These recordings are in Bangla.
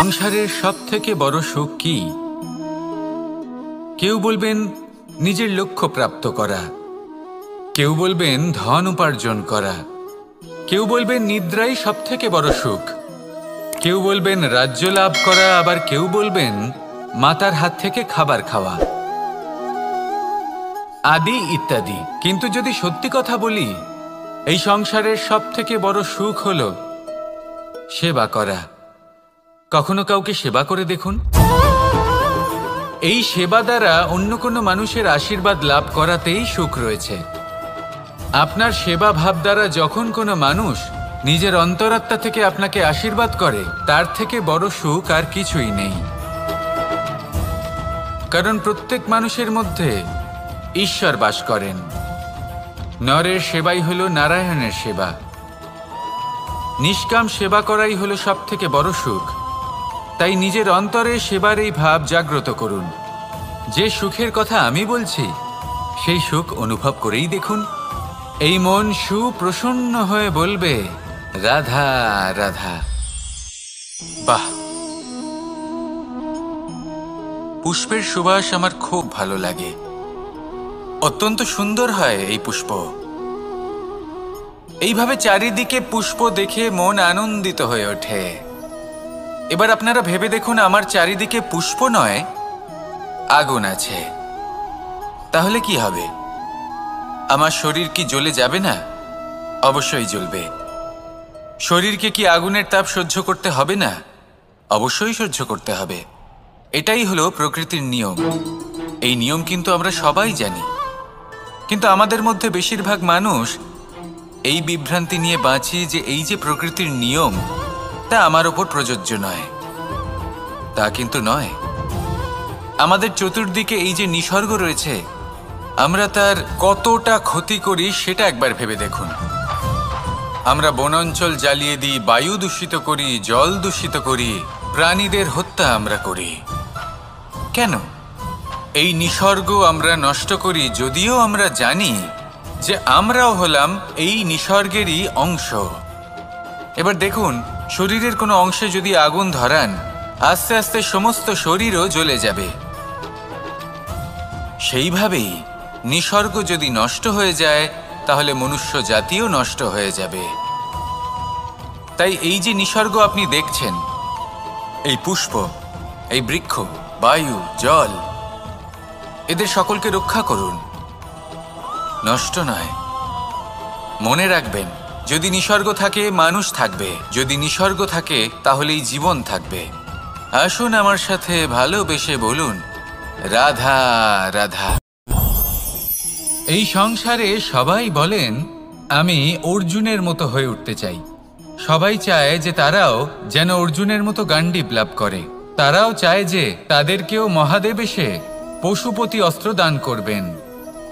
সংসারের সবথেকে বড় সুখ কি? কেউ বলবেন নিজের লক্ষ্য প্রাপ্ত করা, কেউ বলবেন ধন উপার্জন করা, কেউ বলবেন নিদ্রাই সবথেকে বড় সুখ, কেউ বলবেন রাজ্য লাভ করা, আবার কেউ বলবেন মাতার হাত থেকে খাবার খাওয়া, আদি ইত্যাদি। কিন্তু যদি সত্যি কথা বলি, এই সংসারের সবথেকে বড় সুখ হলো সেবা করা। কখনো কাউকে সেবা করে দেখুন। এই সেবা দ্বারা অন্য কোনো মানুষের আশীর্বাদ লাভ করাতেই সুখ রয়েছে। আপনার সেবা ভাব দ্বারা যখন কোনো মানুষ নিজের অন্তরাত্মা থেকে আপনাকে আশীর্বাদ করে, তার থেকে বড় সুখ আর কিছুই নেই। কারণ প্রত্যেক মানুষের মধ্যে ঈশ্বর বাস করেন। নরের সেবাই হল নারায়ণের সেবা। নিষ্কাম সেবা করাই হলো সবথেকে বড় সুখ। তাই নিজের অন্তরে সেবার এই ভাব জাগ্রত করুন। যে সুখের কথা আমি বলছি, সেই সুখ অনুভব করেই দেখুন। এই মন সুপ্রসন্ন হয়ে বলবে, রাধা রাধা। বাহ! পুষ্পের সুবাস আমার খুব ভালো লাগে। অত্যন্ত সুন্দর হয় এই পুষ্প। এইভাবে চারিদিকে পুষ্প দেখে মন আনন্দিত হয়ে ওঠে। এবার আপনারা ভেবে দেখুন, আমার চারিদিকে পুষ্প নয়, আগুন আছে। তাহলে কি হবে? আমার শরীর কি জ্বলে যাবে না? অবশ্যই জ্বলবে। শরীরকে কি আগুনের তাপ সহ্য করতে হবে না? অবশ্যই সহ্য করতে হবে। এটাই হলো প্রকৃতির নিয়ম। এই নিয়ম কিন্তু আমরা সবাই জানি, কিন্তু আমাদের মধ্যে বেশিরভাগ মানুষ এই বিভ্রান্তি নিয়ে বাঁচি যে এই যে প্রকৃতির নিয়ম, তা আমার ওপর প্রযোজ্য নয়। তা কিন্তু নয়। আমাদের চতুর্দিকে এই যে নিসর্গ রয়েছে, আমরা তার কতটা ক্ষতি করি সেটা একবার ভেবে দেখুন। আমরা বনাঞ্চল জ্বালিয়ে দিই, বায়ু দূষিত করি, জল দূষিত করি, প্রাণীদের হত্যা আমরা করি। কেন? এই নিসর্গ আমরা নষ্ট করি, যদিও আমরা জানি যে আমরাও হলাম এই নিসর্গেরই অংশ। এবার দেখুন, শরীরের কোনো অংশে যদি আগুন ধরান, আস্তে আস্তে সমস্ত শরীরও জ্বলে যাবে। সেইভাবেই নিসর্গ যদি নষ্ট হয়ে যায়, তাহলে মনুষ্য জাতিও নষ্ট হয়ে যাবে। তাই এই যে নিসর্গ আপনি দেখছেন, এই পুষ্প, এই বৃক্ষ, বায়ু, জল, এদের সকলকে রক্ষা করুন, নষ্ট নয়। মনে রাখবেন, যদি নিসর্গ থাকে মানুষ থাকবে, যদি নিসর্গ থাকে তাহলেই জীবন থাকবে। আসুন আমার সাথে ভালোবেসে বলুন, রাধা রাধা। এই সংসারে সবাই বলেন, আমি অর্জুনের মতো হয়ে উঠতে চাই। সবাই চায় যে তারাও যেন অর্জুনের মতো গান্ডীব লাভ করে। তারাও চায় যে তাদেরকেও মহাদেব এসে পশুপতি অস্ত্র দান করবেন।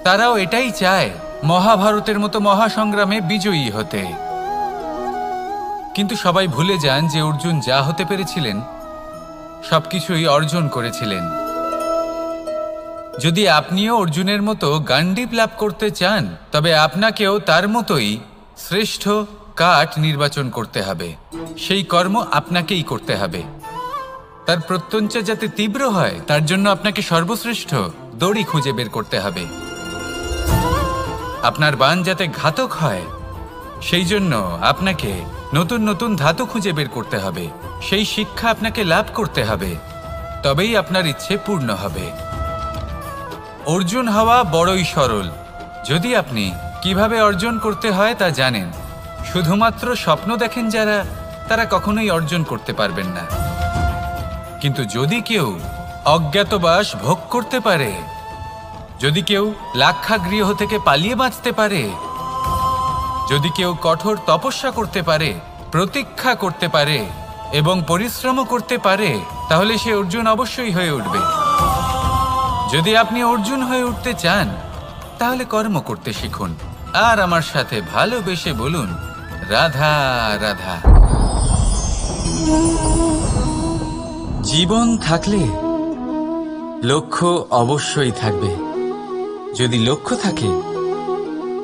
তারাও এটাই চায় মহাভারতের মতো মহাসংগ্রামে বিজয়ী হতে। কিন্তু সবাই ভুলে যান যে অর্জুন যা হতে পেরেছিলেন, সবকিছুই অর্জন করেছিলেন। যদি আপনিও অর্জুনের মতো গান্ডীব লাভ করতে চান, তবে আপনাকেও তার মতোই শ্রেষ্ঠ কাঠ নির্বাচন করতে হবে। সেই কর্ম আপনাকেই করতে হবে। তার প্রত্যঞ্চা যাতে তীব্র হয়, তার জন্য আপনাকে সর্বশ্রেষ্ঠ দড়ি খুঁজে বের করতে হবে। আপনার বাণ যাতে ঘাতক হয়, সেই জন্য আপনাকে নতুন নতুন ধাতু খুঁজে বের করতে হবে। সেই শিক্ষা আপনাকে লাভ করতে হবে, তবেই আপনার ইচ্ছে পূর্ণ হবে। অর্জুন হওয়া বড়ই সরল, যদি আপনি কিভাবে অর্জন করতে হয় তা জানেন। শুধুমাত্র স্বপ্ন দেখেন যারা, তারা কখনোই অর্জন করতে পারবেন না। কিন্তু যদি কেউ অজ্ঞাতবাস ভোগ করতে পারে, যদি কেউ লাক্ষাগৃহ থেকে পালিয়ে বাঁচতে পারে, যদি কেউ কঠোর তপস্যা করতে পারে, প্রতীক্ষা করতে পারে এবং পরিশ্রমও করতে পারে, তাহলে সে অর্জুন অবশ্যই হয়ে উঠবে। যদি আপনি অর্জুন হয়ে উঠতে চান, তাহলে কর্ম করতে শিখুন। আর আমার সাথে ভালোবেসে বলুন, রাধা রাধা। জীবন থাকলে লক্ষ্য অবশ্যই থাকবে। যদি লক্ষ্য থাকে,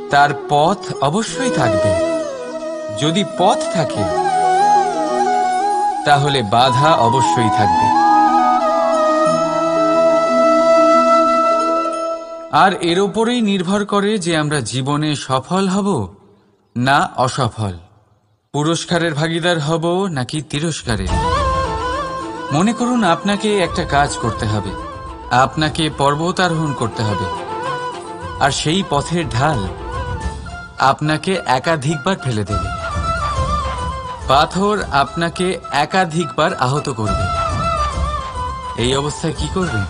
তার পথ অবশ্যই থাকবে। যদি পথ থাকে, তাহলে বাধা অবশ্যই থাকবে। আর এর ওপরেই নির্ভর করে যে আমরা জীবনে সফল হব না অসফল, পুরস্কারের ভাগীদার হব নাকি তিরস্কারের। মনে করুন আপনাকে একটা কাজ করতে হবে, আপনাকে পর্বত আরোহণ করতে হবে, আর সেই পথের ঢাল আপনাকে একাধিকবার ফেলে দেবে, পাথর আপনাকে একাধিকবার আহত করবে। এই অবস্থায় কি করবেন?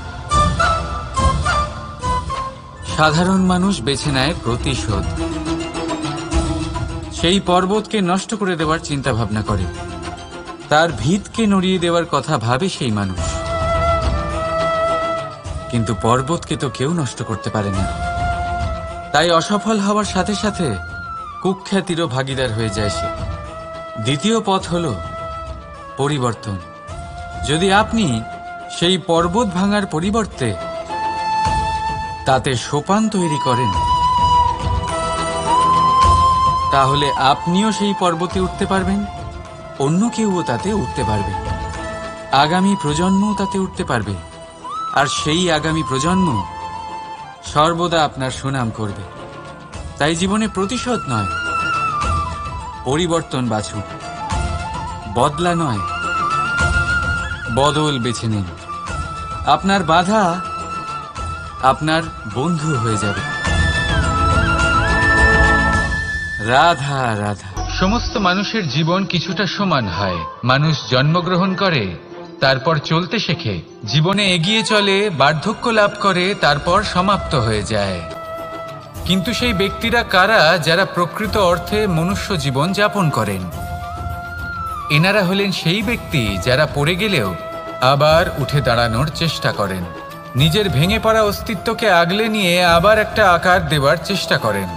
সাধারণ মানুষ বেছে নেয় প্রতিশোধ। সেই পর্বতকে নষ্ট করে দেওয়ার চিন্তা ভাবনা করে, তার ভিতকে নড়িয়ে দেওয়ার কথা ভাবে সেই মানুষ। কিন্তু পর্বতকে তো কেউ নষ্ট করতে পারে না। তাই অসফল হওয়ার সাথে সাথে কুখ্যাতিরও ভাগীদার হয়ে যায় সে। দ্বিতীয় পথ হল পরিবর্তন। যদি আপনি সেই পর্বত ভাঙার পরিবর্তে তাতে সোপান তৈরি করেন, তাহলে আপনিও সেই পর্বতে উঠতে পারবেন, অন্য কেউও তাতে উঠতে পারবে, আগামী প্রজন্মও তাতে উঠতে পারবে, আর সেই আগামী প্রজন্ম সর্বদা আপনার সুনাম করবে। তাই জীবনে প্রতিশোধ নয়, পরিবর্তন বাছুন। বদলা নয়, বদল বেছে নিন। আপনার বাধা আপনার বন্ধু হয়ে যাবে। রাধা রাধা। সমস্ত মানুষের জীবন কিছুটা সমান হয়। মানুষ জন্মগ্রহণ করে, তারপর চলতে শেখে, জীবনে এগিয়ে চলে, বার্ধক্য লাভ করে, তারপর সমাপ্ত হয়ে যায়। কিন্তু সেই ব্যক্তিরা কারা যারা প্রকৃত অর্থে মনুষ্য জীবন যাপন করেন? এনারা হলেন সেই ব্যক্তি যারা পড়ে গেলেও আবার উঠে দাঁড়ানোর চেষ্টা করেন, নিজের ভেঙে পড়া অস্তিত্বকে আগলে নিয়ে আবার একটা আকার দেওয়ার চেষ্টা করেন,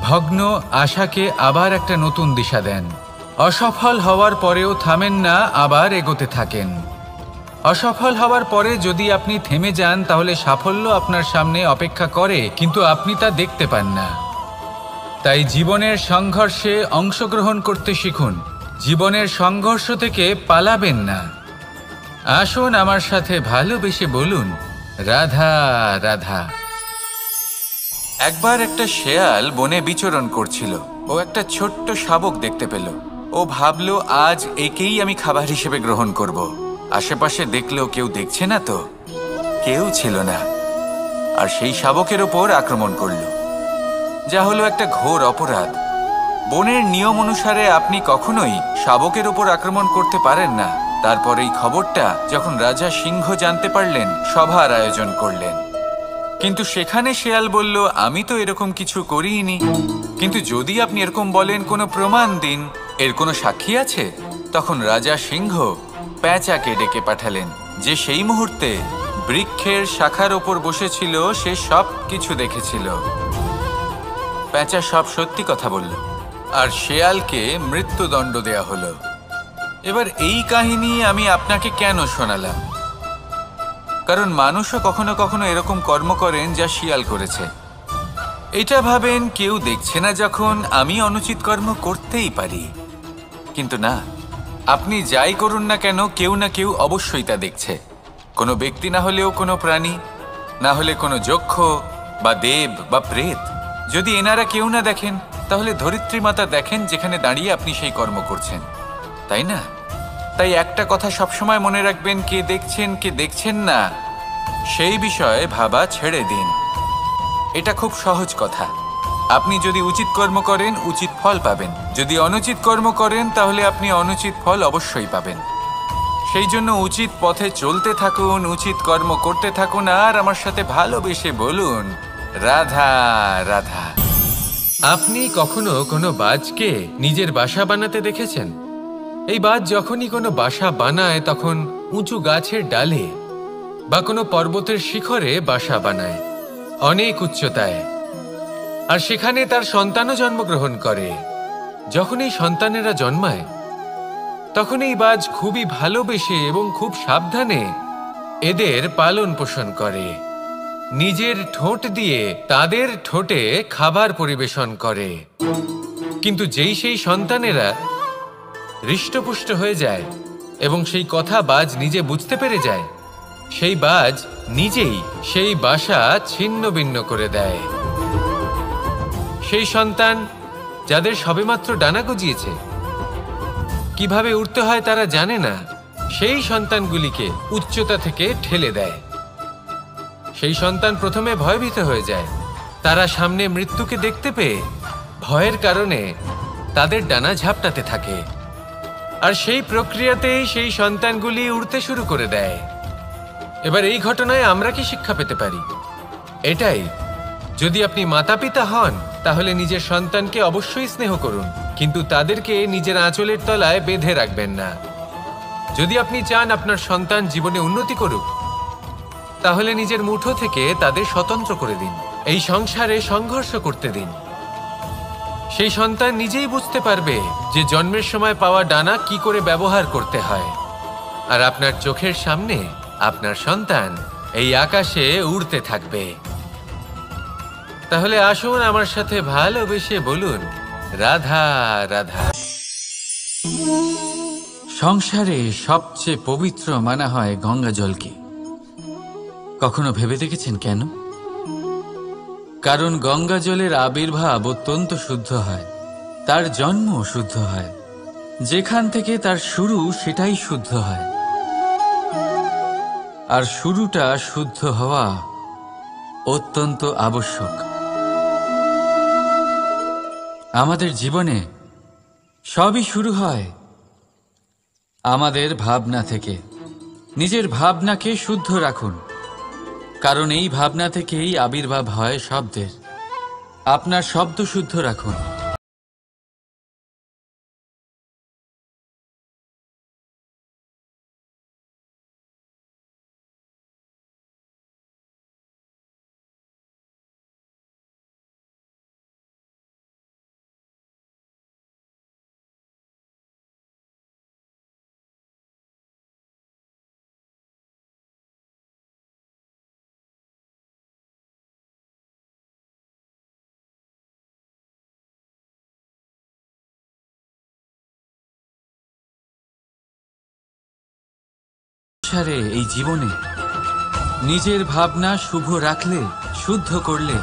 ভগ্ন আশাকে আবার একটা নতুন দিশা দেন। অসফল হওয়ার পরেও থামেন না, আবার এগোতে থাকেন। অসফল হওয়ার পরে যদি আপনি থেমে যান, তাহলে সাফল্য আপনার সামনে অপেক্ষা করে, কিন্তু আপনি তা দেখতে পান না। তাই জীবনের সংঘর্ষে অংশগ্রহণ করতে শিখুন। জীবনের সংঘর্ষ থেকে পালাবেন না। আসুন আমার সাথে ভালোবেসে বলুন, রাধা রাধা। একবার একটা শেয়াল বনে বিচরণ করছিল। ও একটা ছোট্ট শাবক দেখতে পেল। ও ভাবল, আজ একেই আমি খাবার হিসেবে গ্রহণ করব। আশেপাশে দেখলো কেউ দেখছে না তো, কেউ ছিল না, আর সেই শাবকের ওপর আক্রমণ করল, যা হলো একটা ঘোর অপরাধ। বনের নিয়ম অনুসারে আপনি কখনোই শাবকের ওপর আক্রমণ করতে পারেন না। তারপর এই খবরটা যখন রাজা সিংহ জানতে পারলেন, সভার আয়োজন করলেন। কিন্তু সেখানে শেয়াল বলল, আমি তো এরকম কিছু করিনি। কিন্তু যদি আপনি এরকম বলেন, কোনো প্রমাণ দিন, এর কোনো সাক্ষী আছে? তখন রাজা সিংহ পেঁচাকে ডেকে পাঠালেন, যে সেই মুহূর্তে বৃক্ষের শাখার ওপর বসেছিল। সে সব কিছু দেখেছিল। পেঁচা সব সত্যি কথা বলল, আর শেয়ালকে মৃত্যুদণ্ড দেয়া হলো। এবার এই কাহিনী আমি আপনাকে কেন শোনালাম? কারণ মানুষও কখনো কখনো এরকম কর্ম করেন যা শিয়াল করেছে। এটা ভাবেন কেউ দেখছে না, যখন আমি অনুচিত কর্ম করতেই পারি। কিন্তু না, আপনি যাই করুন না কেন, কেউ না কেউ অবশ্যই তা দেখছে। কোনো ব্যক্তি না হলেও কোনো প্রাণী, না হলে কোনো যক্ষ বা দেব বা প্রেত। যদি এনারা কেউ না দেখেন, তাহলে ধরিত্রী মাতা দেখেন, যেখানে দাঁড়িয়ে আপনি সেই কর্ম করছেন, তাই না? তাই একটা কথা সবসময় মনে রাখবেন, কে দেখছেন কে দেখছেন না সেই বিষয়ে ভাবা ছেড়ে দিন। এটা খুব সহজ কথা। আপনি যদি উচিত কর্ম করেন, উচিত ফল পাবেন। যদি অনুচিত কর্ম করেন, তাহলে আপনি অনুচিত ফল অবশ্যই পাবেন। সেই জন্য উচিত পথে চলতে থাকুন, উচিত কর্ম করতে থাকুন, আর আমার সাথে ভালোবেসে বলুন, রাধা রাধা। আপনি কখনো কোনো বাজকে নিজের বাসা বানাতে দেখেছেন? এই বাজ যখনই কোনো বাসা বানায়, তখন উঁচু গাছের ডালে বা কোনো পর্বতের শিখরে বাসা বানায়, অনেক উচ্চতায়। আর সেখানে তার সন্তানও জন্মগ্রহণ করে। যখন এই সন্তানেরা জন্মায়, তখন এই বাজ খুবই ভালোবেসে এবং খুব সাবধানে এদের পালন পোষণ করে। নিজের ঠোঁট দিয়ে তাদের ঠোঁটে খাবার পরিবেশন করে। কিন্তু যেই সেই সন্তানেরা হৃষ্টপুষ্ট হয়ে যায়, এবং সেই কথা বাজ নিজে বুঝতে পেরে যায়, সেই বাজ নিজেই সেই বাসা ছিন্ন ভিন্ন করে দেয়। সেই সন্তান যাদের সবেমাত্র ডানা গজিয়েছে, কিভাবে উড়তে হয় তারা জানে না, সেই সন্তানগুলিকে উচ্চতা থেকে ঠেলে দেয়। সেই সন্তান প্রথমে ভয়ভীত হয়ে যায়। তারা সামনে মৃত্যুকে দেখতে পেয়ে ভয়ের কারণে তাদের ডানা ঝাপটাতে থাকে, আর সেই প্রক্রিয়াতেই সেই সন্তানগুলি উড়তে শুরু করে দেয়। এবার এই ঘটনায় আমরা কি শিক্ষা পেতে পারি? এটাই, যদি আপনি মাতা পিতা হন তাহলে নিজের সন্তানকে অবশ্যই স্নেহ করুন, কিন্তু তাদেরকে নিজের আঁচলের তলায় বেঁধে রাখবেন না। যদি আপনি চান আপনার সন্তান জীবনে উন্নতি করুক, তাহলে নিজের মুঠো থেকে তাদের স্বতন্ত্র করে দিন। এই সংসারে সংঘর্ষ করতে দিন। সেই সন্তান নিজেই বুঝতে পারবে যে জন্মের সময় পাওয়া ডানা কি করে ব্যবহার করতে হয়। আর আপনার চোখের সামনে আপনার সন্তান এই আকাশে উড়তে থাকবে। তাহলে আসুন আমার সাথে ভালোবেসে বলুন, রাধা রাধা। সংসারে সবচেয়ে পবিত্র মানা হয় গঙ্গা জলকে। কখনো ভেবে দেখেছেন কেন? কারণ গঙ্গা জলের আবির্ভাব অত্যন্ত শুদ্ধ হয়, তার জন্ম শুদ্ধ হয়, যেখান থেকে তার শুরু সেটাই শুদ্ধ হয়। আর শুরুটা শুদ্ধ হওয়া অত্যন্ত আবশ্যক। আমাদের জীবনে সবই শুরু হয় আমাদের ভাবনা থেকে। নিজের ভাবনাকে শুদ্ধ রাখুন, কারণ এই ভাবনা থেকেই আবির্ভাব হয় শব্দের। আপনার শব্দ শুদ্ধ রাখুন। এই জীবনে নিজের ভাবনা শুভ রাখলে, শুদ্ধ করলে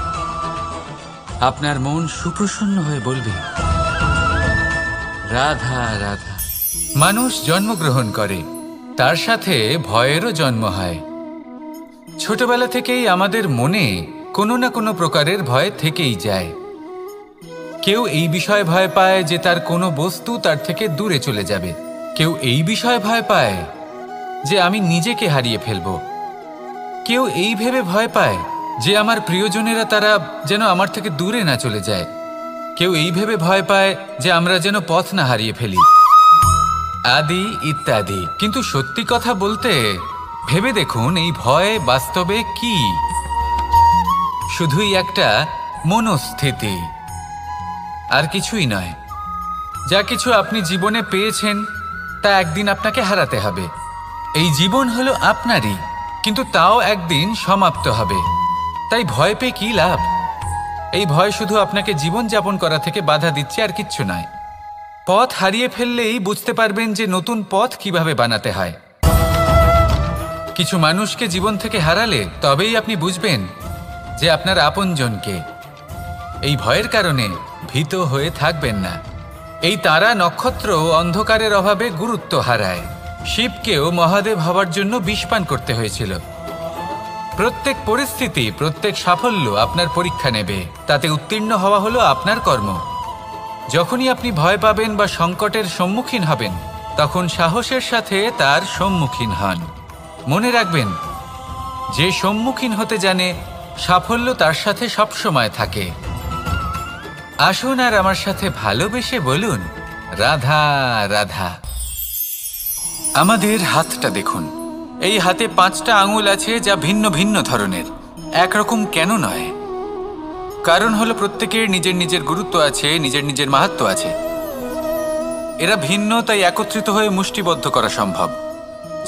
আপনার মন সুপ্রসন্ন হয়ে বলবে, রাধা রাধা। মানুষ জন্মগ্রহণ করে, তার সাথে ভয়েরও জন্ম হয়। ছোটবেলা থেকেই আমাদের মনে কোনো না কোনো প্রকারের ভয় থেকেই যায়। কেউ এই বিষয়ে ভয় পায় যে তার কোনো বস্তু তার থেকে দূরে চলে যাবে। কেউ এই বিষয়ে ভয় পায় যে আমি নিজেকে হারিয়ে ফেলব। কেউ এই ভেবে ভয় পায় যে আমার প্রিয়জনেরা তারা যেন আমার থেকে দূরে না চলে যায়। কেউ এই ভেবে ভয় পায় যে আমরা যেন পথ না হারিয়ে ফেলি, আদি ইত্যাদি। কিন্তু সত্যি কথা বলতে, ভেবে দেখুন এই ভয় বাস্তবে কি? শুধুই একটা মনস্থিতি, আর কিছুই নয়। যা কিছু আপনি জীবনে পেয়েছেন তা একদিন আপনাকে হারাতে হবে। এই জীবন হলো আপনারই, কিন্তু তাও একদিন সমাপ্ত হবে। তাই ভয় পেয়ে কি লাভ? এই ভয় শুধু আপনাকে জীবনযাপন করা থেকে বাধা দিচ্ছে, আর কিচ্ছু নয়। পথ হারিয়ে ফেললেই বুঝতে পারবেন যে নতুন পথ কিভাবে বানাতে হয়। কিছু মানুষকে জীবন থেকে হারালে তবেই আপনি বুঝবেন যে আপনার আপনজনকে। এই ভয়ের কারণে ভীত হয়ে থাকবেন না। এই তারা নক্ষত্র অন্ধকারের অভাবে গুরুত্ব হারায়। শিবকেও মহাদেব হওয়ার জন্য বিষপান করতে হয়েছিল। প্রত্যেক পরিস্থিতি, প্রত্যেক সাফল্য আপনার পরীক্ষা নেবে। তাতে উত্তীর্ণ হওয়া হলো আপনার কর্ম। যখনই আপনি ভয় পাবেন বা সংকটের সম্মুখীন হবেন, তখন সাহসের সাথে তার সম্মুখীন হন। মনে রাখবেন, যে সম্মুখীন হতে জানে সাফল্য তার সাথে সবসময় থাকে। আসুন আর আমার সাথে ভালোবেসে বলুন, রাধা রাধা। আমাদের হাতটা দেখুন। এই হাতে 5টা আঙুল আছে, যা ভিন্ন ভিন্ন ধরনের। একরকম কেন নয়? কারণ হলো প্রত্যেকের নিজের নিজের গুরুত্ব আছে, নিজের নিজের মাহাত্ম্য আছে। এরা ভিন্ন, তাই একত্রিত হয়ে মুষ্টিবদ্ধ করা সম্ভব,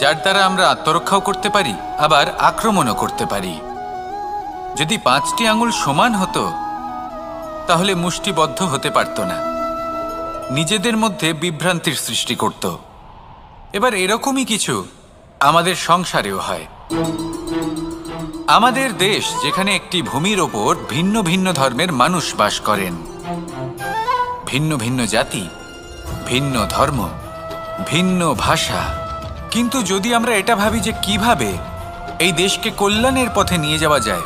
যার দ্বারা আমরা আত্মরক্ষাও করতে পারি, আবার আক্রমণও করতে পারি। যদি 5টি আঙুল সমান হতো তাহলে মুষ্টিবদ্ধ হতে পারত না, নিজেদের মধ্যে বিভ্রান্তির সৃষ্টি করত। এবার এরকমই কিছু আমাদের সংসারেও হয়। আমাদের দেশ যেখানে একটি ভূমির ওপর ভিন্ন ভিন্ন ধর্মের মানুষ বাস করেন, ভিন্ন ভিন্ন জাতি, ভিন্ন ধর্ম, ভিন্ন ভাষা। কিন্তু যদি আমরা এটা ভাবি যে কিভাবে এই দেশকে কল্যাণের পথে নিয়ে যাওয়া যায়,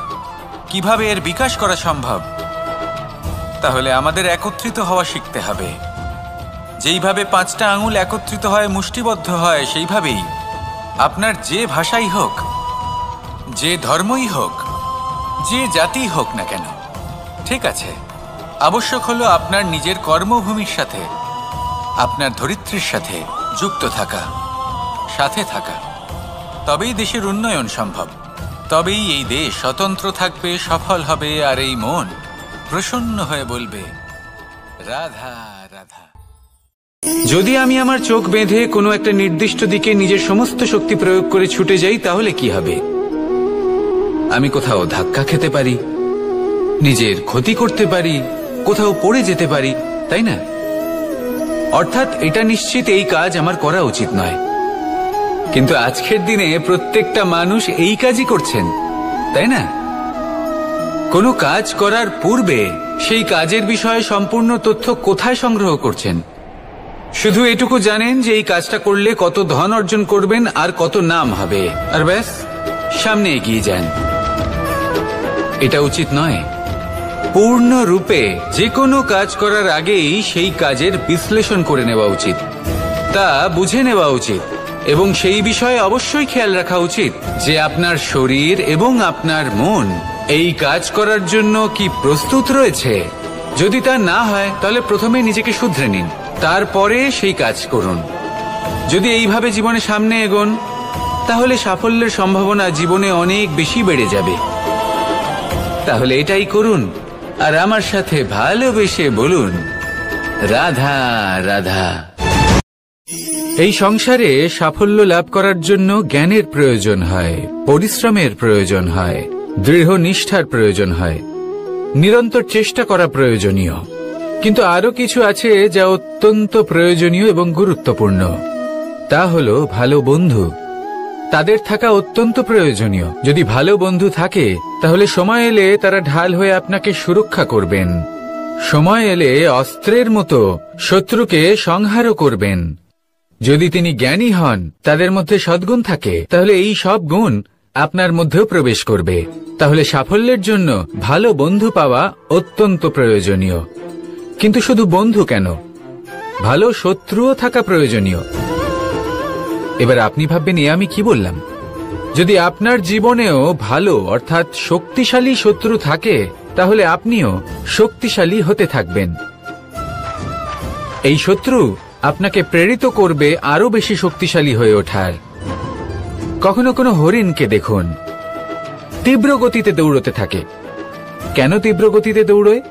কিভাবে এর বিকাশ করা সম্ভব, তাহলে আমাদের একত্রিত হওয়া শিখতে হবে। যেইভাবে 5টা আঙুল একত্রিত হয়, মুষ্টিবদ্ধ হয়, সেইভাবেই আপনার যে ভাষাই হোক, যে ধর্মই হোক, যে জাতি হোক না কেন, ঠিক আছে, আবশ্যক হলো আপনার নিজের কর্মভূমির সাথে, আপনার ধরিত্রীর সাথে যুক্ত থাকা, সাথে থাকা। তবেই দেশের উন্নয়ন সম্ভব, তবেই এই দেশ স্বতন্ত্র থাকবে, সফল হবে, আর এই মন প্রসন্ন হয়ে বলবে রাধা রাধা। যদি আমি আমার চোখ বেঁধে কোনো একটা নির্দিষ্ট দিকে নিজের সমস্ত শক্তি প্রয়োগ করে ছুটে যাই, তাহলে কি হবে? আমি কোথাও ধাক্কা খেতে পারি, নিজের ক্ষতি করতে পারি, কোথাও পড়ে যেতে পারি, তাই না? অর্থাৎ এটা নিশ্চিত এই কাজ আমার করা উচিত নয়। কিন্তু আজকের দিনে প্রত্যেকটা মানুষ এই কাজই করছেন, তাই না? কোনো কাজ করার পূর্বে সেই কাজের বিষয়ে সম্পূর্ণ তথ্য কোথায় সংগ্রহ করছেন? শুধু এটুকু জানেন যে এই কাজটা করলে কত ধন অর্জন করবেন আর কত নাম হবে, আর ব্যাস সামনে এগিয়ে যান। এটা উচিত নয়। পূর্ণরূপে যে কোনো কাজ করার আগেই সেই কাজের বিশ্লেষণ করে নেওয়া উচিত, তা বুঝে নেওয়া উচিত, এবং সেই বিষয়ে অবশ্যই খেয়াল রাখা উচিত যে আপনার শরীর এবং আপনার মন এই কাজ করার জন্য কি প্রস্তুত রয়েছে। যদি তা না হয় তাহলে প্রথমে নিজেকে শুধরে নিন, তারপরে সেই কাজ করুন। যদি এইভাবে জীবনে সামনে এগোন, তাহলে সাফল্যের সম্ভাবনা জীবনে অনেক বেশি বেড়ে যাবে। তাহলে এটাই করুন, আর আমার সাথে ভালোবেসে বলুন রাধা রাধা। এই সংসারে সাফল্য লাভ করার জন্য জ্ঞানের প্রয়োজন হয়, পরিশ্রমের প্রয়োজন হয়, দৃঢ় নিষ্ঠার প্রয়োজন হয়, নিরন্তর চেষ্টা করা প্রয়োজনীয়। কিন্তু আরো কিছু আছে যা অত্যন্ত প্রয়োজনীয় এবং গুরুত্বপূর্ণ। তা হলো ভালো বন্ধু। তাদের থাকা অত্যন্ত প্রয়োজনীয়। যদি ভালো বন্ধু থাকে তাহলে সময় এলে তারা ঢাল হয়ে আপনাকে সুরক্ষা করবেন। সময় এলে অস্ত্রের মতো শত্রুকে সংহারও করবেন। যদি তিনি জ্ঞানী হন, তাদের মধ্যে সদ্গুণ থাকে, তাহলে এই সব গুণ আপনার মধ্যেও প্রবেশ করবে। তাহলে সাফল্যের জন্য ভালো বন্ধু পাওয়া অত্যন্ত প্রয়োজনীয়। কিন্তু শুধু বন্ধু কেন, ভালো শত্রুও থাকা প্রয়োজনীয়। এবার আপনি ভাববেন, এ আমি কি বললাম? যদি আপনার জীবনেও ভালো অর্থাৎ শক্তিশালী শত্রু থাকে, তাহলে আপনিও শক্তিশালী হতে থাকবেন। এই শত্রু আপনাকে প্রেরিত করবে আরো বেশি শক্তিশালী হয়ে ওঠার। কখনো কোনো হরিণকে দেখুন, তীব্র গতিতে দৌড়তে থাকে। কেন তীব্র গতিতে দৌড়য়?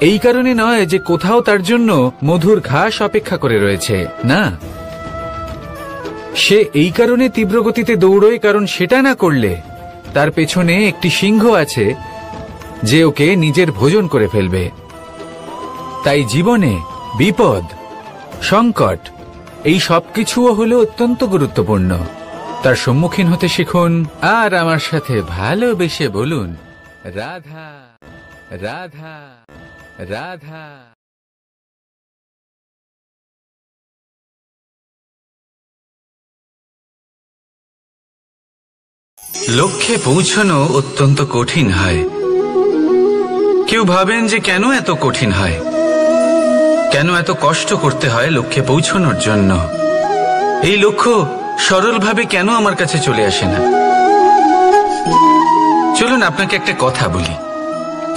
এই কারণে নয় যে কোথাও তার জন্য মধুর ঘাস অপেক্ষা করে রয়েছে, না। সে এই কারণে তীব্র গতিতে দৌড়য় কারণ সেটা না করলে তার পেছনে একটি সিংহ আছে যে ওকে নিজের ভোজন করে ফেলবে। তাই জীবনে বিপদ, সংকট, এই সবকিছুও হলো অত্যন্ত গুরুত্বপূর্ণ। তার সম্মুখীন হতে শিখুন, আর আমার সাথে ভালোবেসে বলুন রাধা রাধা রাধা। লক্ষ্যে পৌঁছানো অত্যন্ত কঠিন হয়। কেউ ভাবেন যে কেন এত কঠিন হয়, কেন এত কষ্ট করতে হয় লক্ষ্যে পৌঁছানোর জন্য। এই লক্ষ্য সরলভাবে কেন আমার কাছে চলে আসে না? চলুন আপনাকে একটা কথা বলি,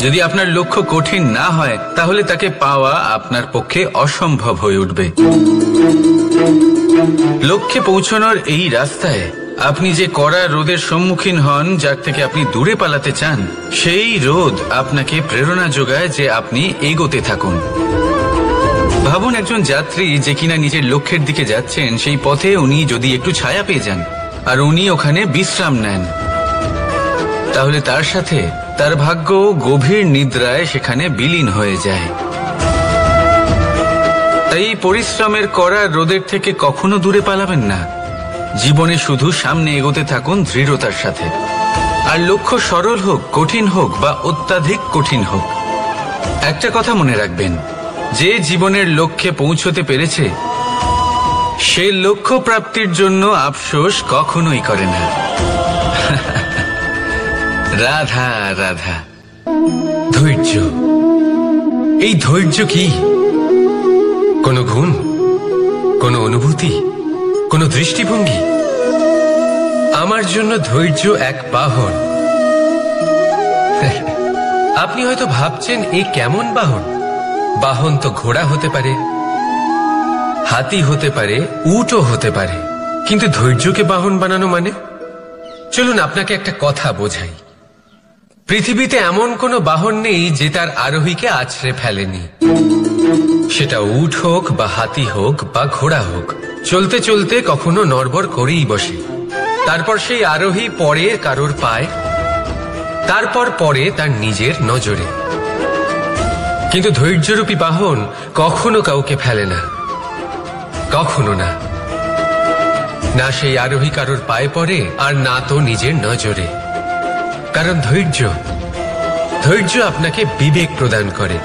যদি আপনার লক্ষ্য কঠিন না হয় তাহলে তাকে পাওয়া আপনার পক্ষে অসম্ভব হয়ে উঠবে। লক্ষ্যে পৌঁছানোর এই রাস্তায় আপনি যে কড়া রোদের সম্মুখীন হন, যার থেকে আপনি দূরে পালাতে চান, সেই রোদ আপনাকে প্রেরণা যোগায় যে আপনি এগোতে থাকুন। ভাবুন একজন যাত্রী যে কিনা নিজের লক্ষ্যের দিকে যাচ্ছেন, সেই পথে উনি যদি একটু ছায়া পেয়ে যান আর উনি ওখানে বিশ্রাম নেন, তাহলে তার সাথে তার ভাগ্য গভীর নিদ্রায় সেখানে বিলীন হয়ে যায়। তাই এই পরিশ্রমের করা রোদের থেকে কখনো দূরে পালাবেন না। জীবনে শুধু সামনে এগোতে থাকুন দৃঢ়তার সাথে। আর লক্ষ্য সরল হোক, কঠিন হোক বা অত্যাধিক কঠিন হোক, একটা কথা মনে রাখবেন, যে জীবনের লক্ষ্যে পৌঁছতে পেরেছে সে লক্ষ্য প্রাপ্তির জন্য আফসোস কখনোই করে না। রাধা রাধা। ধৈর্য, এই ধৈর্য কি কোনো গুণ, কোনো অনুভূতি, কোনো দৃষ্টিভঙ্গি? আমার জন্য ধৈর্য এক বাহন। আপনি হয়তো ভাবছেন এই কেমন বাহন? বাহন তো ঘোড়া হতে পারে, হাতি হতে পারে, উটও হতে পারে, কিন্তু ধৈর্যকে বাহন বানানো মানে? চলুন আপনাকে একটা কথা বোঝাই। পৃথিবীতে এমন কোনো বাহন নেই যে তার আরোহীকে আছড়ে ফেলেনি। সেটা উট হোক বা হাতি হোক বা ঘোড়া হোক, চলতে চলতে কখনো নড়বড় করেই বসে। তারপর সেই আরোহী পরে কারোর পায়, তারপর পরে তার নিজের নজরে। কিন্তু ধৈর্যরূপী বাহন কখনো কাউকে ফেলে না, কখনো না। না সেই আরোহী কারোর পায়ে পড়ে, আর না তো নিজের নজরে। কারণ ধৈর্য আপনাকে বিবেক প্রদান করে,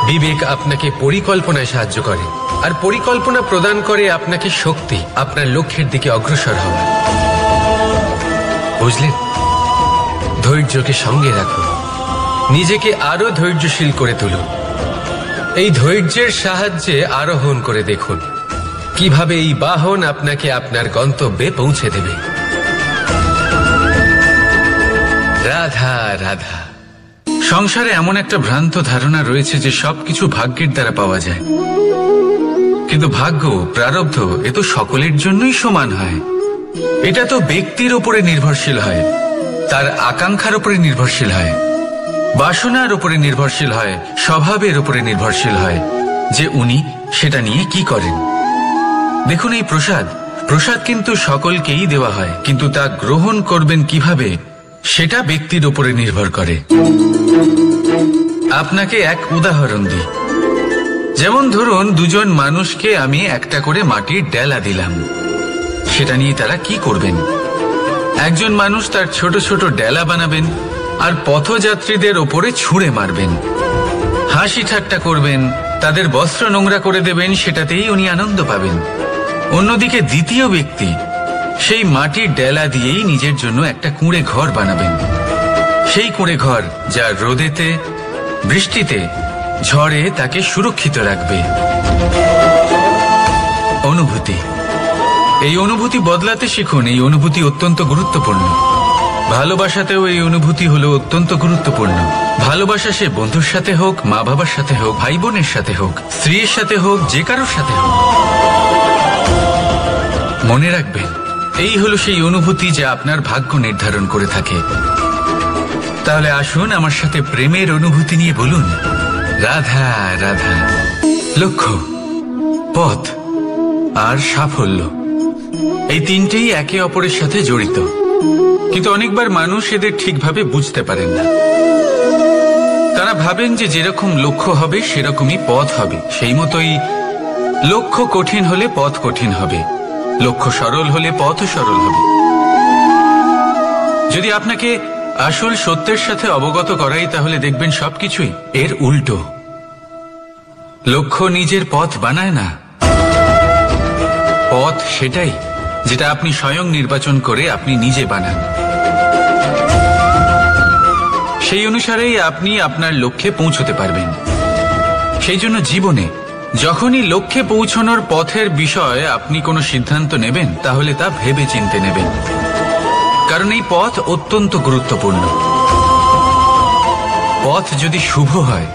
বিবেক আপনাকে পরিকল্পনায় সাহায্য করে, আর পরিকল্পনা প্রদান করে আপনাকে শক্তি, আপনার লক্ষ্যের দিকে অগ্রসর হওয়ার। বুঝলেন? ধৈর্যকে সঙ্গে রাখুন, নিজেকে আরো ধৈর্যশীল করে তুলুন। এই ধৈর্যের সাহায্যে আরোহণ করে দেখুন কিভাবে এই বাহন আপনাকে আপনার গন্তব্যে পৌঁছে দেবে। রাধা রাধা। সংসারে এমন একটা ভ্রান্ত ধারণা রয়েছে যে সবকিছু ভাগ্যের দ্বারা পাওয়া যায়, কিন্তু ভাগ্য, প্রারব্ধ এ তো সকলের জন্যই সমান হয়। এটা তো ব্যক্তির উপরে নির্ভরশীল হয়, তার আকাঙ্ক্ষার উপরে নির্ভরশীল হয়, বাসনার উপরে নির্ভরশীল হয়, স্বভাবের উপরে নির্ভরশীল হয় যে উনি সেটা নিয়ে কি করেন। দেখুন, এই প্রসাদ কিন্তু সকলকেই দেওয়া হয়, কিন্তু তা গ্রহণ করবেন কিভাবে সেটা ব্যক্তির উপরে নির্ভর করে। আপনাকে এক উদাহরণ দিই। যেমন ধরুন, দুজন মানুষকে আমি একটা করে মাটির ডেলা দিলাম, সেটা নিয়ে তারা কি করবেন? একজন মানুষ তার ছোট ছোট ডেলা বানাবেন আর পথযাত্রীদের ওপরে ছুঁড়ে মারবেন, হাসি ঠাট্টা করবেন, তাদের বস্ত্র নোংরা করে দেবেন, সেটাতেই উনি আনন্দ পাবেন। অন্যদিকে দ্বিতীয় ব্যক্তি সেই মাটির ডেলা দিয়েই নিজের জন্য একটা কুঁড়ে ঘর বানাবেন। সেই কুঁড়ে ঘর যা রোদেতে, বৃষ্টিতে, ঝড়ে তাকে সুরক্ষিত রাখবে। অনুভূতি, এই অনুভূতি বদলাতে শিখুন। এই অনুভূতি অত্যন্ত গুরুত্বপূর্ণ। ভালোবাসাতেও এই অনুভূতি হলো অত্যন্ত গুরুত্বপূর্ণ। ভালোবাসা সে বন্ধুর সাথে হোক, মা বাবার সাথে হোক, ভাই বোনের সাথে হোক, স্ত্রীর সাথে হোক, যে কারোর সাথে হোক। মনে রাখবেন, এই হলো সেই অনুভূতি যা আপনার ভাগ্য নির্ধারণ করে থাকে। তাহলে আসুন আমার সাথে প্রেমের অনুভূতি নিয়ে বলুন, রাধা রাধা। লক্ষ্য, পথ আর সাফল্য, এই তিনটেই একে অপরের সাথে জড়িত, কিন্তু অনেকবার মানুষ এদের ঠিকভাবে বুঝতে পারেন না। তারা ভাবেন যে যেরকম লক্ষ্য হবে সেরকমই পথ হবে, সেই মতোই লক্ষ্য কঠিন হলে পথ কঠিন হবে, লক্ষ্য সরল হলে পথ সরল হবে। যদি আপনাকে আসল সত্যের সাথে অবগত করাই, তাহলে দেখবেন সবকিছুই এর উল্টো। লক্ষ্য নিজের পথ বানায় না, পথ সেটাই যেটা আপনি স্বয়ং নির্বাচন করে আপনি নিজে বানান। সেই অনুসারেই আপনি আপনার লক্ষ্যে পৌঁছতে পারবেন। সেই জন্য জীবনে যখনই লক্ষ্যে পৌঁছানোর পথের বিষয়ে আপনি কোনো সিদ্ধান্ত নেবেন, তাহলে তা ভেবে চিন্তে নেবেন, কারণ এই পথ অত্যন্ত গুরুত্বপূর্ণ। পথ যদি শুভ হয়,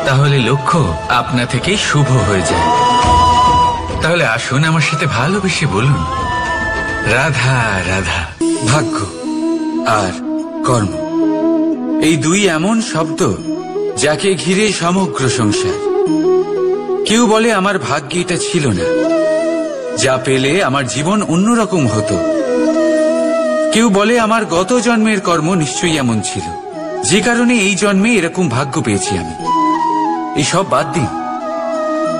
তাহলে লক্ষ্য আপনা থেকেই শুভ হয়ে যায়। তাহলে আসুন আমার সাথে ভালোবেসে বলুন, রাধা রাধা। ভাগ্য আর কর্ম, এই দুই এমন শব্দ যাকে ঘিরে সমগ্র সংসার। কেউ বলে আমার ভাগ্যে এটা ছিল না, যা পেলে আমার জীবন অন্যরকম হতো। কেউ বলে আমার গত জন্মের কর্ম নিশ্চয়ই এমন ছিল, যে কারণে এই জন্মে এরকম ভাগ্য পেয়েছি আমি। এই সব বাদ দিন,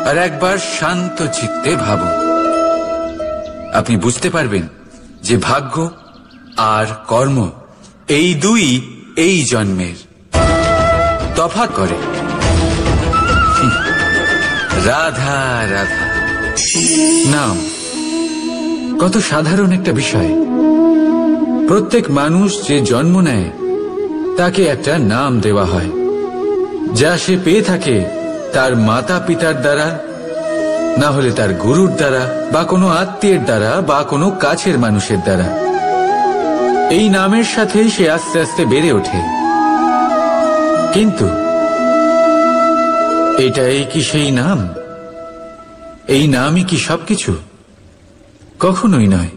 আর একবার শান্ত চিত্তে ভাবুন। আপনি বুঝতে পারবেন যে ভাগ্য আর কর্ম এই দুই এই জন্মের তফাৎ করে। রাধা রাধা নাম কত সাধারণ একটা বিষয়। প্রত্যেক মানুষ যে জন্ম নেয় তাকে একটা নাম দেওয়া হয়, যা সে পেয়ে থাকে তার মাতা পিতার দ্বারা, না হলে তার গুরুর দ্বারা, বা কোনো আত্মীয়ের দ্বারা, বা কোনো কাছের মানুষের দ্বারা। এই নামের সাথেই সে আস্তে আস্তে বেড়ে ওঠে। কিন্তু এটাই কি সেই নাম? এই নামই কি সবকিছু? কখনোই নয়।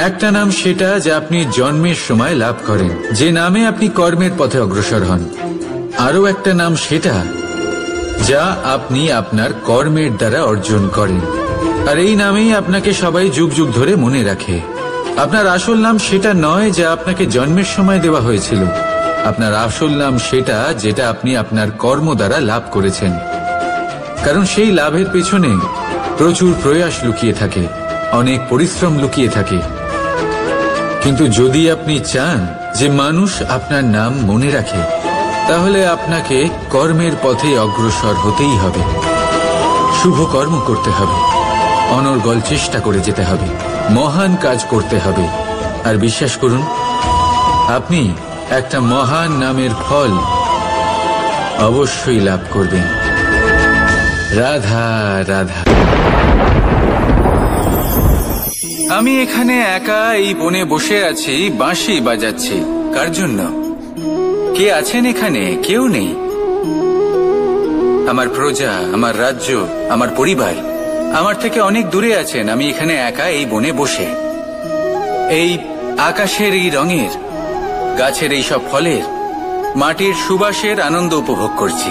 একটা নাম সেটা যা আপনি জন্মের সময় লাভ করেন, যে নামে আপনি কর্মের পথে অগ্রসর হন। আরও একটা নাম সেটা যা আপনি আপনার কর্মের দ্বারা অর্জন করেন, আর এই নামেই আপনাকে সবাই যুগ যুগ ধরে মনে রাখে। আপনার আসল নাম সেটা নয় যা আপনাকে জন্মের সময় দেওয়া হয়েছিল। আপনার আসল নাম সেটা যেটা আপনি আপনার কর্ম দ্বারা লাভ করেছেন, কারণ সেই লাভের পেছনে প্রচুর প্রয়াস লুকিয়ে থাকে, অনেক পরিশ্রম লুকিয়ে থাকে। কিন্তু যদি আপনি চান যে মানুষ আপনার নাম মনে রাখে, তাহলে আপনাকে কর্মের পথে অগ্রসর হতেই হবে, শুভ কর্ম করতে হবে, অনর্গল চেষ্টা করে যেতে হবে, মহান কাজ করতে হবে। আর বিশ্বাস করুন, আপনি একটা মহান নামের ফল অবশ্যই লাভ করবেন। রাধা রাধা। আমি এখানে একা এই বনে বসে আছি, বাঁশি বাজাচ্ছি। কার জন্য? কে আছেন এখানে? কেউ নেই। আমার প্রজা, আমার রাজ্য, আমার পরিবার আমার থেকে অনেক দূরে আছেন। আমি এখানে একা এই বনে বসে এই আকাশের এই রঙের, গাছের এই সব ফলের, মাটির সুবাসের আনন্দ উপভোগ করছি।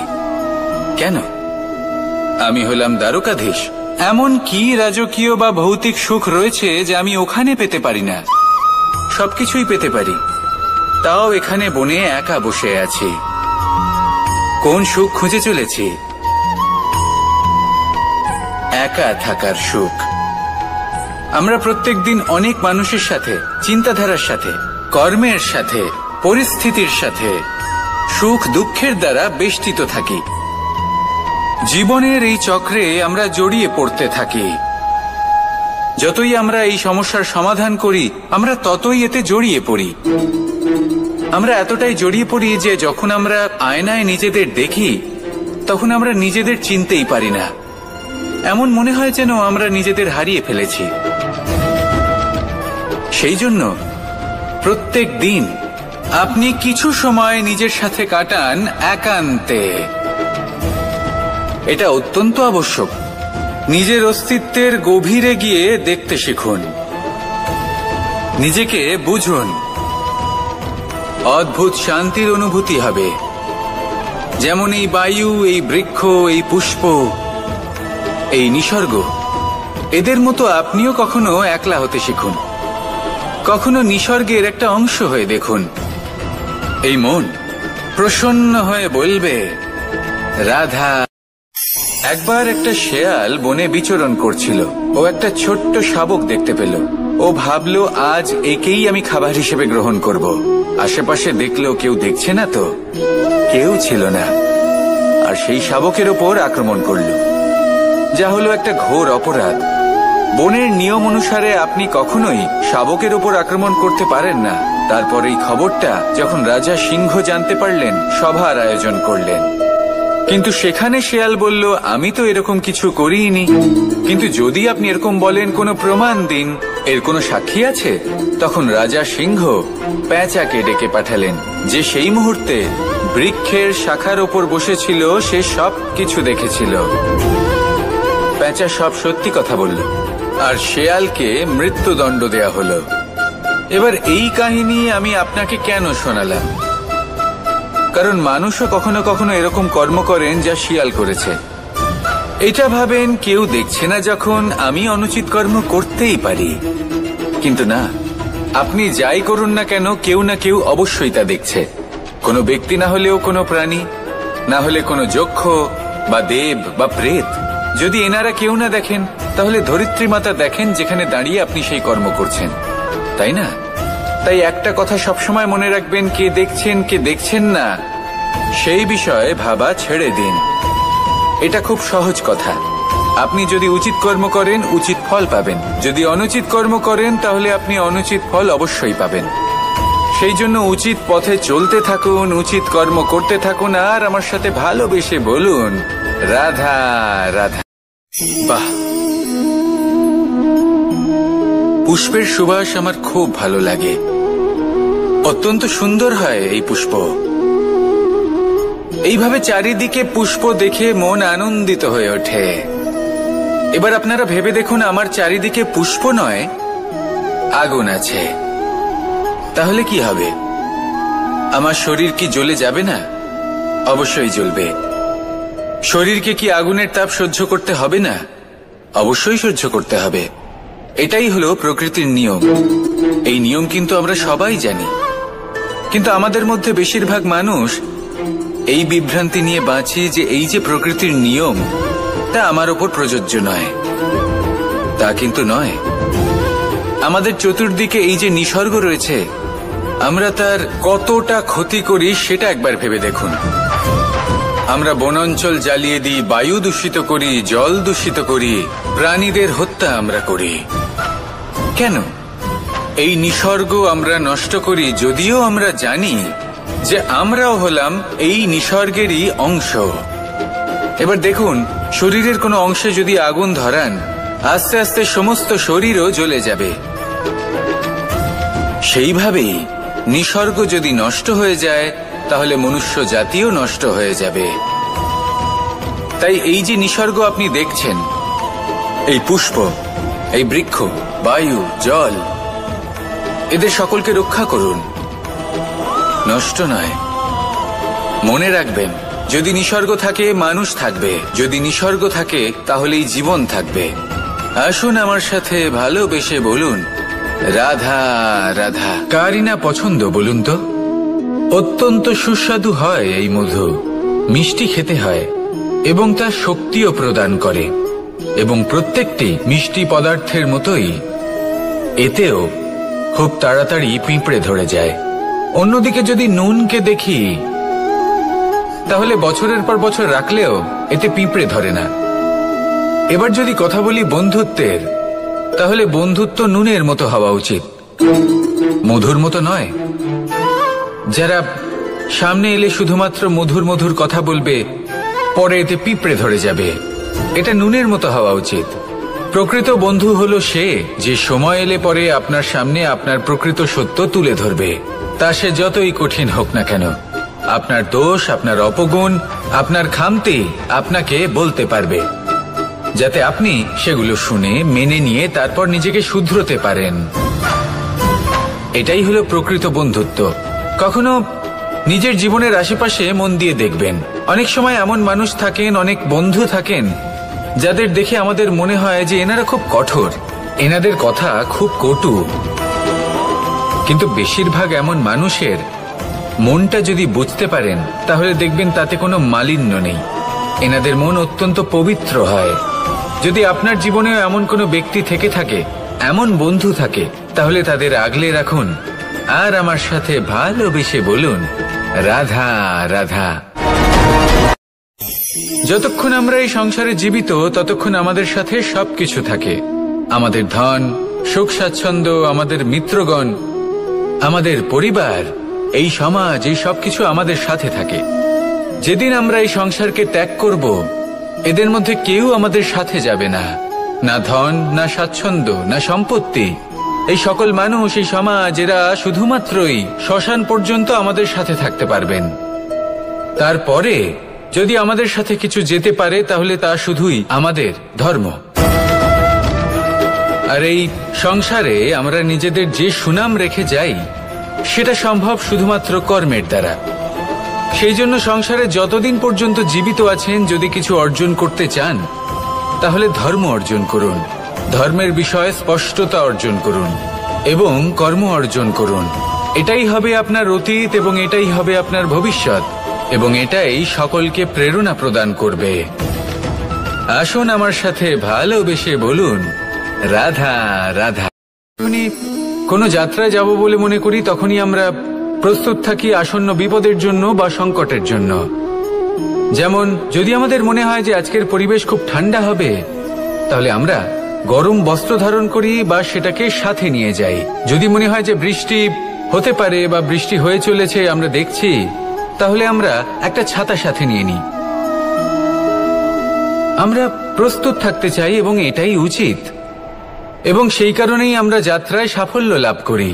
কেন? আমি হলাম দ্বারকাধীশ। এমন কি রাজকীয় বা ভৌতিক সুখ রয়েছে যে আমি ওখানে পেতে পারি না? সবকিছুই পেতে পারি, তাও এখানে বনে একা বসে আছি। কোন সুখ খুঁজে চলেছি? একা থাকার সুখ। আমরা প্রত্যেকদিন অনেক মানুষের সাথে, চিন্তাধারার সাথে, কর্মের সাথে, পরিস্থিতির সাথে, সুখ দুঃখের দ্বারা বেষ্টিত থাকি। জীবনের এই চক্রে আমরা জড়িয়ে পড়তে থাকি। যতই আমরা এই সমস্যার সমাধান করি, আমরা ততই এতে জড়িয়ে পড়ি। আমরা এতটাই জড়িয়ে পড়ি যে যখন আমরা আয়নায় নিজেদের দেখি, তখন আমরা নিজেদের চিনতেই পারি না। এমন মনে হয় যেন আমরা নিজেদের হারিয়ে ফেলেছি। সেই জন্য প্রত্যেক দিন আপনি কিছু সময় নিজের সাথে কাটান একান্তে। এটা অত্যন্ত আবশ্যক। নিজের অস্তিত্বের গভীরে গিয়ে দেখতে শিখুন, নিজেকে বুঝুন। অদ্ভুত শান্তির অনুভূতি হবে। যেমন এই বায়ু, এই বৃক্ষ, এই পুষ্প, এই নিসর্গ, এদের মতো আপনিও কখনো একলা হতে শিখুন। কখনো নিসর্গের একটা অংশ হয়ে দেখুন। এই মন প্রসন্ন হয়ে বলবে, রাধা। একবার একটা শেয়াল বনে বিচরণ করছিল। ও একটা ছোট্ট শাবক দেখতে পেল। ও ভাবল, আজ একেই আমি খাবার হিসেবে গ্রহণ করব। আশেপাশে দেখলো কেউ দেখছে না তো, কেউ ছিল না। আর সেই শাবকের ওপর আক্রমণ করল, যা হলো একটা ঘোর অপরাধ। বনের নিয়ম অনুসারে আপনি কখনোই শাবকের ওপর আক্রমণ করতে পারেন না। তারপর এই খবরটা যখন রাজা সিংহ জানতে পারলেন, সভার আয়োজন করলেন। কিন্তু সেখানে শেয়াল বলল, আমি তো এরকম কিছু করিনি। কিন্তু যদি আপনি এরকম বলেন, কোনো প্রমাণ দিন, এর কোনো সাক্ষী আছে? তখন রাজা সিংহ পেঁচাকে ডেকে পাঠালেন, যে সেই মুহূর্তে বৃক্ষের শাখার ওপর বসেছিল। সে সব কিছু দেখেছিল। পেঁচা সব সত্যি কথা বলল, আর শেয়ালকে মৃত্যুদণ্ড দেয়া হলো। এবার এই কাহিনী আমি আপনাকে কেন শোনালাম? কারণ মানুষও কখনো কখনো এরকম কর্ম করেন যা শিয়াল করেছে। এটা ভাবেন কেউ দেখছে না, যখন আমি অনুচিত কর্ম করতেই পারি। কিন্তু না, আপনি যাই করুন না কেন, কেউ না কেউ অবশ্যই তা দেখছে। কোনো ব্যক্তি না হলেও কোনো প্রাণী, না হলে কোনো যক্ষ বা দেব বা প্রেত, যদি এনারা কেউ না দেখেন তাহলে ধরিত্রী মাতা দেখেন যেখানে দাঁড়িয়ে আপনি সেই কর্ম করছেন, তাই না? তাই একটা কথা সবসময় মনে রাখবেন, কে দেখছেন কে দেখছেন না সেই বিষয়ে ভাবা ছেড়ে দিন। এটা খুব সহজ কথা। আপনি যদি উচিত কর্ম করেন উচিত ফল পাবেন, যদি অনুচিত কর্ম করেন তাহলে আপনি অনুচিত ফল অবশ্যই পাবেন। সেই জন্য উচিত পথে চলতে থাকুন, উচিত কর্ম করতে থাকুন, আর আমার সাথে ভালোবেসে বলুন রাধা রাধা। বাহ, পুষ্পের সুবাস আমার খুব ভালো লাগে, অত্যন্ত সুন্দর হয় এই পুষ্প। এইভাবে চারিদিকে পুষ্প দেখে মন আনন্দিত হয়ে ওঠে। এবার আপনারা ভেবে দেখুন, আমার চারিদিকে পুষ্প নয় আগুন আছে, তাহলে কি হবে? আমার শরীর কি জ্বলে যাবে না? অবশ্যই জ্বলবে। শরীরকে কি আগুনের তাপ সহ্য করতে হবে না? অবশ্যই সহ্য করতে হবে। এটাই হলো প্রকৃতির নিয়ম। এই নিয়ম কিন্তু আমরা সবাই জানি, কিন্তু আমাদের মধ্যে বেশিরভাগ মানুষ এই বিভ্রান্তি নিয়ে বাঁচি যে এই যে প্রকৃতির নিয়ম তা আমার ওপর প্রযোজ্য নয়। তা কিন্তু নয়। আমাদের চতুর্দিকে এই যে নিসর্গ রয়েছে, আমরা তার কতটা ক্ষতি করি সেটা একবার ভেবে দেখুন। আমরা বনাঞ্চল জ্বালিয়ে দিই, বায়ু দূষিত করি, জল দূষিত করি, প্রাণীদের হত্যা আমরা করি। কেন? এই নিসর্গ আমরা নষ্ট করি, যদিও আমরা জানি যে আমরাও হলাম এই নিসর্গেরই অংশ। এবার দেখুন, শরীরের কোনো অংশে যদি আগুন ধরান, আস্তে আস্তে সমস্ত শরীরও জ্বলে যাবে। সেইভাবেই নিসর্গ যদি নষ্ট হয়ে যায় তাহলে মনুষ্য জাতিও নষ্ট হয়ে যাবে। তাই এই যে নিসর্গ আপনি দেখছেন, এই পুষ্প, এই বৃক্ষ, বায়ু, জল, এদের সকলকে রক্ষা করুন, নষ্ট নয়। মনে রাখবেন, যদি নিসর্গ থাকে মানুষ থাকবে, যদি নিসর্গ থাকে তাহলেই জীবন থাকবে। আসুন আমার সাথে ভালোবেসে বলুন রাধা রাধা। কারই না পছন্দ বলুন তো? অত্যন্ত সুস্বাদু হয় এই মধু, মিষ্টি খেতে হয় এবং তা শক্তিও প্রদান করে, এবং প্রত্যেকটি মিষ্টি পদার্থের মতোই এতেও খুব তাড়াতাড়ি পিঁপড়ে ধরে যায়। অন্যদিকে যদি নুনকে দেখি তাহলে বছরের পর বছর রাখলেও এতে পিঁপড়ে ধরে না। এবার যদি কথা বলি বন্ধুত্বের, তাহলে বন্ধুত্ব নুনের মতো হওয়া উচিত, মধুর মতো নয়। যারা সামনে এলে শুধুমাত্র মধুর মধুর কথা বলবে, পরে এতে পিঁপড়ে ধরে যাবে, এটা নুনের মতো হওয়া উচিত। প্রকৃত বন্ধু হলো সে যে সময় এলে পরে আপনার সামনে আপনার প্রকৃত সত্য তুলে ধরবে, তা সে যতই কঠিন হোক না কেন। আপনার দোষ, আপনার অপগুণ, আপনার খামতি আপনাকে বলতে পারবে, যাতে আপনি সেগুলো শুনে মেনে নিয়ে তারপর নিজেকে শুধরোতে পারেন। এটাই হলো প্রকৃত বন্ধুত্ব। কখনো নিজের জীবনের আশেপাশে মন দিয়ে দেখবেন, অনেক সময় এমন মানুষ থাকেন, অনেক বন্ধু থাকেন যাদের দেখে আমাদের মনে হয় যে এনারা খুব কঠোর, এনাদের কথা খুব কটু। কিন্তু বেশিরভাগ এমন মানুষের মনটা যদি বুঝতে পারেন তাহলে দেখবেন তাতে কোনো মালিন্য নেই, এনাদের মন অত্যন্ত পবিত্র হয়। যদি আপনার জীবনেও এমন কোনো ব্যক্তি থেকে থাকে, এমন বন্ধু থাকে, তাহলে তাদের আগলে রাখুন আর আমার সাথে ভালোবেসে বলুন রাধা রাধা। যতক্ষণ আমরা এই সংসারে জীবিত ততক্ষণ আমাদের সাথে সবকিছু থাকে, আমাদের ধন, সুখ স্বাচ্ছন্দ্য, আমাদের মিত্রগণ, আমাদের পরিবার, এই সমাজ, এই সবকিছু আমাদের সাথে থাকে। যেদিন আমরা এই সংসারকে ত্যাগ করব, এদের মধ্যে কেউ আমাদের সাথে যাবে না, না ধন, না স্বাচ্ছন্দ্য, না সম্পত্তি। এই সকল মানুষ, এই সমাজ, এরা শুধুমাত্রই শ্মশান পর্যন্ত আমাদের সাথে থাকতে পারবেন। তারপরে যদি আমাদের সাথে কিছু যেতে পারে তাহলে তা শুধুই আমাদের ধর্ম। আর এই সংসারে আমরা নিজেদের যে সুনাম রেখে যাই সেটা সম্ভব শুধুমাত্র কর্মের দ্বারা। সেই জন্য সংসারে যতদিন পর্যন্ত জীবিত আছেন, যদি কিছু অর্জন করতে চান তাহলে ধর্ম অর্জন করুন, ধর্মের বিষয়ে স্পষ্টতা অর্জন করুন এবং কর্ম অর্জন করুন। এটাই হবে আপনার অতীত এবং এটাই হবে আপনার ভবিষ্যৎ, এবং এটাই সকলকে প্রেরণা প্রদান করবে। আসুন আমার সাথে ভালোবেসে বলুন রাধা রাধা। যখনই কোনো যাত্রায় যাব বলে মনে করি তখনই আমরা প্রস্তুত থাকি আসন্ন বিপদের জন্য বা সংকটের জন্য। যেমন যদি আমাদের মনে হয় যে আজকের পরিবেশ খুব ঠান্ডা হবে, তাহলে আমরা গরম বস্ত্র ধারণ করি বা সেটাকে সাথে নিয়ে যাই। যদি মনে হয় যে বৃষ্টি হতে পারে বা বৃষ্টি হয়ে চলেছে আমরা দেখছি, তাহলে আমরা একটা ছাতা সাথে নিয়ে নিই। আমরা প্রস্তুত থাকতে চাই এবং এটাই উচিত, এবং সেই কারণেই আমরা যাত্রায় সাফল্য লাভ করি।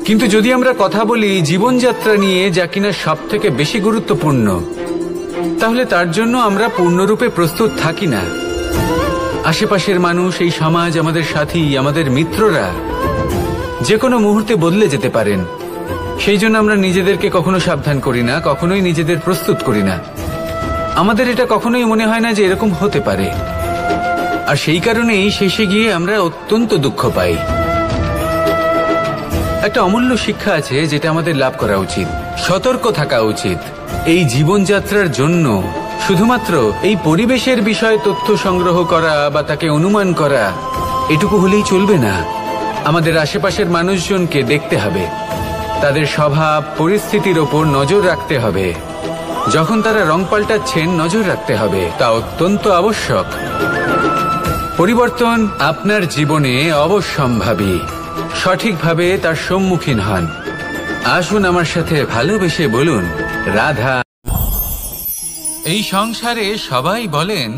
কিন্তু যদি আমরা কথা বলি জীবনযাত্রা নিয়ে, যা কিনা সব থেকে বেশি গুরুত্বপূর্ণ, তাহলে তার জন্য আমরা পূর্ণরূপে প্রস্তুত থাকি না। আশেপাশের মানুষ, এই সমাজ, আমাদের সাথী, আমাদের মিত্ররা যে কোনো মুহূর্তে বদলে যেতে পারেন। সেই জন্য আমরা নিজেদেরকে কখনো সাবধান করি না, কখনোই নিজেদের প্রস্তুত করি না। আমাদের এটা কখনোই মনে হয় না যে এরকম হতে পারে, আর সেই কারণেই শেষে গিয়ে আমরা অত্যন্ত দুঃখ পাই। একটা অমূল্য শিক্ষা আছে যেটা আমাদের লাভ করা উচিত। সতর্ক থাকা উচিত। এই জীবনযাত্রার জন্য শুধুমাত্র এই পরিবেশের বিষয়ে তথ্য সংগ্রহ করা বা তাকে অনুমান করা এটুকু হলেই চলবে না। আমাদের আশেপাশের মানুষজনকে দেখতে হবে, তাদের স্বভাব পরিস্থিতির ওপর নজর রাখতে হবে। যখন তারা রং পাল্টাচ্ছেন নজর রাখতে হবে, তা অত্যন্ত আবশ্যক। পরিবর্তন আপনার জীবনে অবশ্যম্ভাবী। সঠিকভাবে তার সম্মুখীন হন। আসুন আমার সাথে ভালোবেসে বলুন রাধা। এই সংসারে সবাই বলেন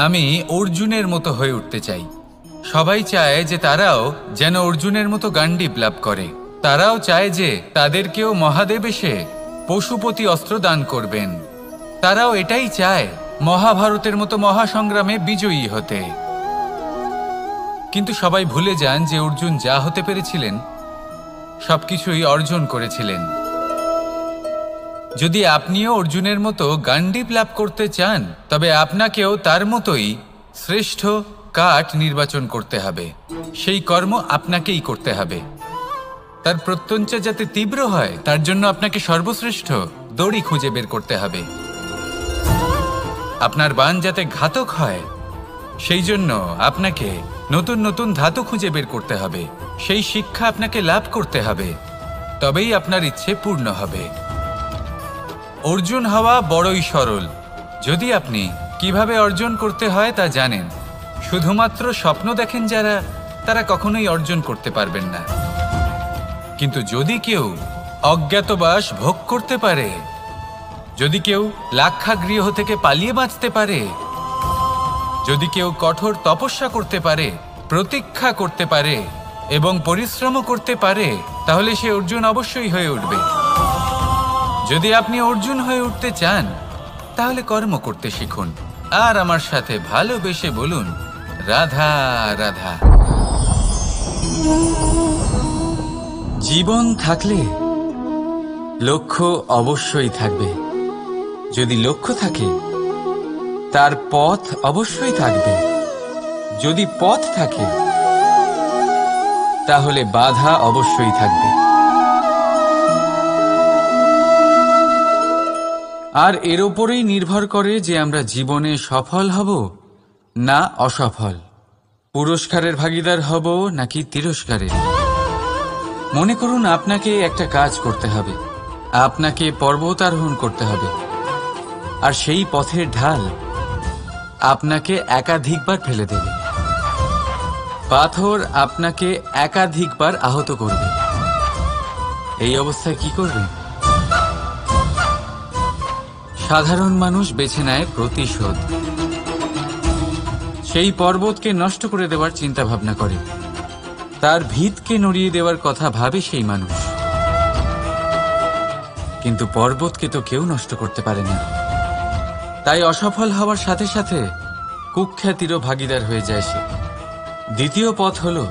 আমি অর্জুনের মতো হয়ে উঠতে চাই। সবাই চায় যে তারাও যেন অর্জুনের মতো গান্ডীব লাভ করে। তারাও চায় যে তাদেরকেও মহাদেব এসে পশুপতি অস্ত্র দান করবেন। তারাও এটাই চায় মহাভারতের মতো মহাসংগ্রামে বিজয়ী হতে। কিন্তু সবাই ভুলে যান যে অর্জুন যা হতে পেরেছিলেন সবকিছুই অর্জন করেছিলেন। যদি আপনিও অর্জুনের মতো গান্ডীব লাভ করতে চান, তবে আপনাকেও তার মতোই শ্রেষ্ঠ কাঠ নির্বাচন করতে হবে। সেই কর্ম আপনাকেই করতে হবে। তার প্রত্যঞ্চা যাতে তীব্র হয় তার জন্য আপনাকে সর্বশ্রেষ্ঠ দড়ি খুঁজে বের করতে হবে। আপনার বাণ যাতে ঘাতক হয় সেই জন্য আপনাকে নতুন নতুন ধাতু খুঁজে বের করতে হবে। সেই শিক্ষা আপনাকে লাভ করতে হবে, তবেই আপনার ইচ্ছে পূর্ণ হবে। অর্জুন হওয়া বড়ই সরল, যদি আপনি কিভাবে অর্জন করতে হয় তা জানেন। শুধুমাত্র স্বপ্ন দেখেন যারা, তারা কখনোই অর্জন করতে পারবেন না। কিন্তু যদি কেউ অজ্ঞাতবাস ভোগ করতে পারে, যদি কেউ লাক্ষাগৃহ থেকে পালিয়ে বাঁচতে পারে, যদি কেউ কঠোর তপস্যা করতে পারে, প্রতীক্ষা করতে পারে এবং পরিশ্রম করতে পারে, তাহলে সে অর্জুন অবশ্যই হয়ে উঠবে। যদি আপনি অর্জুন হয়ে উঠতে চান তাহলে কর্ম করতে শিখুন। আর আমার সাথে ভালোবেসে বলুন রাধা রাধা। জীবন থাকলে লক্ষ্য অবশ্যই থাকবে। যদি লক্ষ্য থাকে তার পথ অবশ্যই থাকবে। যদি পথ থাকে তাহলে বাধা অবশ্যই থাকবে। আর এর ওপরেই নির্ভর করে যে আমরা জীবনে সফল হব না অসফল, পুরস্কারের ভাগীদার হব নাকি তিরস্কারের। মনে করুন আপনাকে একটা কাজ করতে হবে, আপনাকে পর্বতারোহণ করতে হবে, আর সেই পথের ঢাল আপনাকে একাধিকবার ফেলে দেবে। পাথর আপনাকে একাধিকবার আহত করবে। এই অবস্থায় কি করবেন? সাধারণ মানুষ বেছে নেয় প্রতিশোধ। সেই পর্বতকে নষ্ট করে দেওয়ার চিন্তা ভাবনা করে, তার ভিতকে নড়িয়ে দেওয়ার কথা ভাবে সেই মানুষ। কিন্তু পর্বতকে তো কেউ নষ্ট করতে পারে না। তাই অসফল হওয়ার সাথে সাথে কুখ্যাতিরও ভাগীদার হয়ে যায় সে। দ্বিতীয় পথ হলো